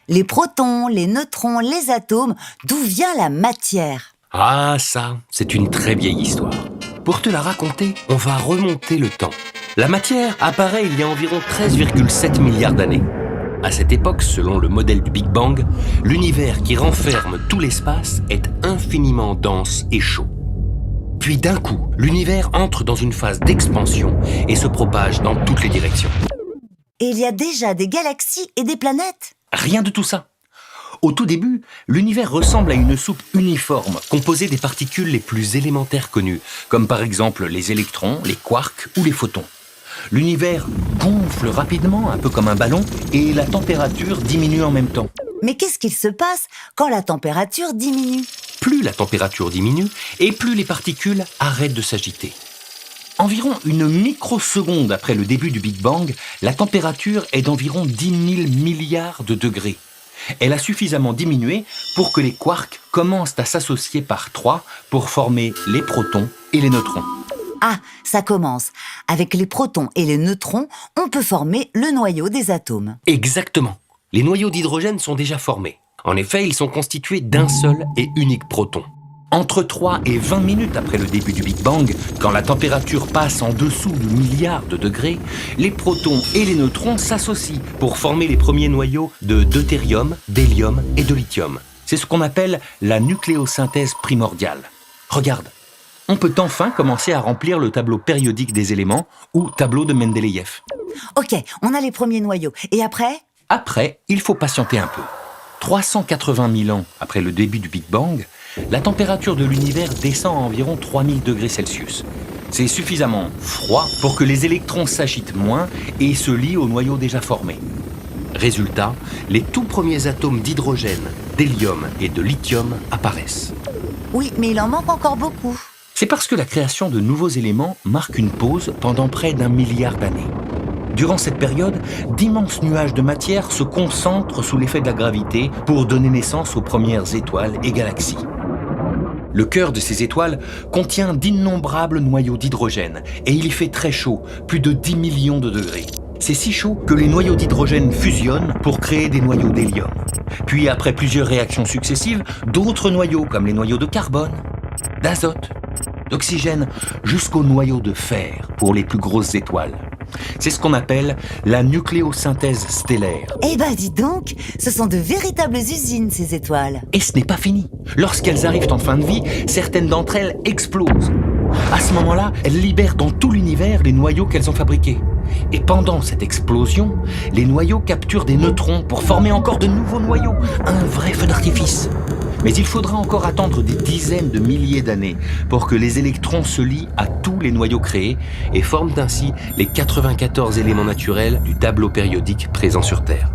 Les protons, les neutrons, les atomes, d'où vient la matière? Ah, ça, c'est une très vieille histoire. Pour te la raconter, on va remonter le temps. La matière apparaît il y a environ 13,7 milliards d'années. À cette époque, selon le modèle du Big Bang, l'univers qui renferme tout l'espace est infiniment dense et chaud. Puis d'un coup, l'univers entre dans une phase d'expansion et se propage dans toutes les directions. Et il y a déjà des galaxies et des planètes? Rien de tout ça. Au tout début, l'univers ressemble à une soupe uniforme, composée des particules les plus élémentaires connues, comme par exemple les électrons, les quarks ou les photons. L'univers gonfle rapidement, un peu comme un ballon, et la température diminue en même temps. Mais qu'est-ce qu'il se passe quand la température diminue? Plus la température diminue, et plus les particules arrêtent de s'agiter. Environ une microseconde après le début du Big Bang, la température est d'environ 10 000 milliards de degrés. Elle a suffisamment diminué pour que les quarks commencent à s'associer par 3 pour former les protons et les neutrons. Ah, ça commence. Avec les protons et les neutrons, on peut former le noyau des atomes. Exactement. Les noyaux d'hydrogène sont déjà formés. En effet, ils sont constitués d'un seul et unique proton. Entre 3 et 20 minutes après le début du Big Bang, quand la température passe en dessous de milliards de degrés, les protons et les neutrons s'associent pour former les premiers noyaux de deutérium, d'hélium et de lithium. C'est ce qu'on appelle la nucléosynthèse primordiale. Regarde, on peut enfin commencer à remplir le tableau périodique des éléments ou tableau de Mendeleïev. Ok, on a les premiers noyaux. Et après? Après, il faut patienter un peu. 380 000 ans après le début du Big Bang, la température de l'univers descend à environ 3000 degrés Celsius. C'est suffisamment froid pour que les électrons s'agitent moins et se lient au noyau déjà formé. Résultat, les tout premiers atomes d'hydrogène, d'hélium et de lithium apparaissent. Oui, mais il en manque encore beaucoup. C'est parce que la création de nouveaux éléments marque une pause pendant près d'1 milliard d'années. Durant cette période, d'immenses nuages de matière se concentrent sous l'effet de la gravité pour donner naissance aux premières étoiles et galaxies. Le cœur de ces étoiles contient d'innombrables noyaux d'hydrogène et il y fait très chaud, plus de 10 millions de degrés. C'est si chaud que les noyaux d'hydrogène fusionnent pour créer des noyaux d'hélium. Puis après plusieurs réactions successives, d'autres noyaux comme les noyaux de carbone, d'azote, d'oxygène, jusqu'aux noyaux de fer pour les plus grosses étoiles. C'est ce qu'on appelle la nucléosynthèse stellaire. Eh ben dis donc, ce sont de véritables usines ces étoiles. Et ce n'est pas fini. Lorsqu'elles arrivent en fin de vie, certaines d'entre elles explosent. À ce moment-là, elles libèrent dans tout l'univers les noyaux qu'elles ont fabriqués. Et pendant cette explosion, les noyaux capturent des neutrons pour former encore de nouveaux noyaux. Un vrai feu d'artifice. Mais il faudra encore attendre des dizaines de milliers d'années pour que les électrons se lient à tous les noyaux créés et forment ainsi les 94 éléments naturels du tableau périodique présent sur Terre.